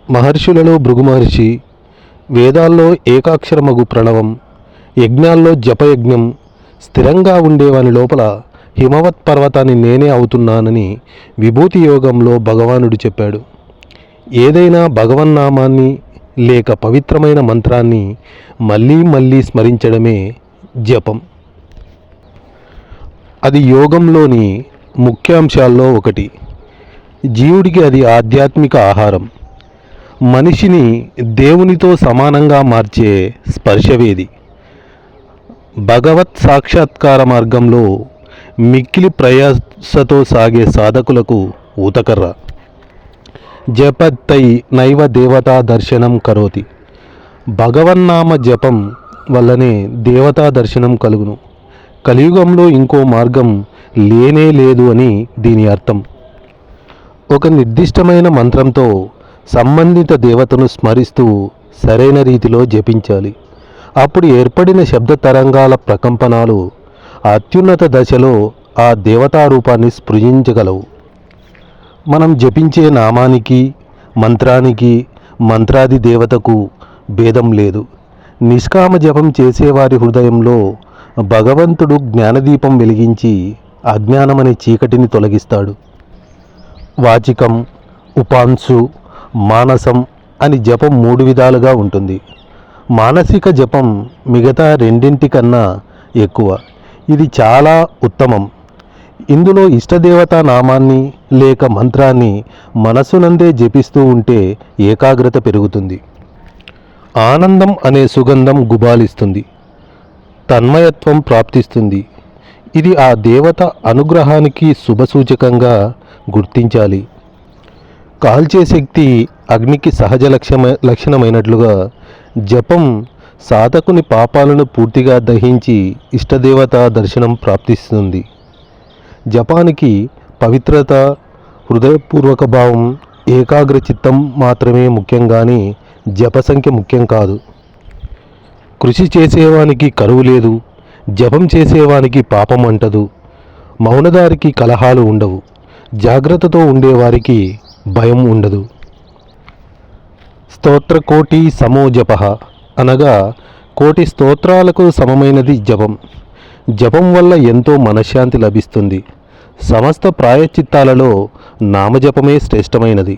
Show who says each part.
Speaker 1: మహర్షులలో భృగు మహర్షి, వేదాల్లో ఏకాక్షరమగు ప్రణవం, యజ్ఞాల్లో జపయజ్ఞం, స్థిరంగా ఉండేవాని లోపల హిమవత్ పర్వతాన్ని నేనే అవుతున్నానని విభూతి యోగంలో భగవానుడు చెప్పాడు. ఏదైనా భగవన్నామాన్ని లేక పవిత్రమైన మంత్రాన్ని మళ్ళీ మళ్ళీ స్మరించడమే జపం. అది యోగంలోని ముఖ్యాంశాల్లో ఒకటి. జీవుడికి అది ఆధ్యాత్మిక ఆహారం, మనిషిని దేవునితో సమానంగా మార్చే స్పర్శవేది. భగవత్ సాక్షాత్కార మార్గంలో మిక్కిలి ప్రయాసతో సాగే సాధకులకు ఊతకర్ర. జపత్తై నైవ దేవతా దర్శనం కరోతి. భగవన్నామ జపం వల్లనే దేవతా దర్శనం కలుగును. కలియుగంలో ఇంకో మార్గం లేనే లేదు అని దీని అర్థం. ఒక నిర్దిష్టమైన మంత్రంతో సంబంధిత దేవతను స్మరిస్తూ సరైన రీతిలో జపించాలి. అప్పుడు ఏర్పడిన శబ్ద తరంగాల ప్రకంపనాలు అత్యున్నత దశలో ఆ దేవతారూపాన్ని స్పృశించగలవు. మనం జపించే నామానికి, మంత్రానికి, మంత్రాది దేవతకు భేదం లేదు. నిష్కామ జపం చేసేవారి హృదయంలో భగవంతుడు జ్ఞానదీపం వెలిగించి అజ్ఞానమనే చీకటిని తొలగిస్తాడు. వాచికం, ఉపాంశు, మానసం అని జపం 3 విధాలుగా ఉంటుంది. మానసిక జపం మిగతా రెండింటికన్నా ఎక్కువ. ఇది చాలా ఉత్తమం. ఇందులో ఇష్టదేవతా నామాన్ని లేక మంత్రాన్ని మనస్సునందే జపిస్తూ ఉంటే ఏకాగ్రత పెరుగుతుంది. ఆనందం అనే సుగంధం గుబాలిస్తుంది. తన్మయత్వం ప్రాప్తిస్తుంది. ఇది ఆ దేవత అనుగ్రహానికి శుభసూచకంగా గుర్తించాలి. కాల్చే శక్తి అగ్నికి సహజ లక్షణమైనట్లుగా జపం సాధకుని పాపాలను పూర్తిగా దహించి ఇష్టదేవతా దర్శనం ప్రాప్తిస్తుంది. జపానికి పవిత్రత, హృదయపూర్వక భావం, ఏకాగ్ర చిత్తం మాత్రమే ముఖ్యం కానీ జప సంఖ్య ముఖ్యం కాదు. కృషి చేసేవానికి కరువు లేదు, జపం చేసేవానికి పాపం అంటదు. మౌనదారికి కలహాలు ఉండవు, జాగ్రత్తతో ఉండేవారికి భయం ఉండదు. స్తోత్రకోటి సమో జపః అనగా కోటి స్తోత్రాలకు సమమైనది జపం. జపం వల్ల ఎంతో మనశ్శాంతి లభిస్తుంది. సమస్త ప్రాయశ్చిత్తాలలో నామజపమే శ్రేష్టమైనది.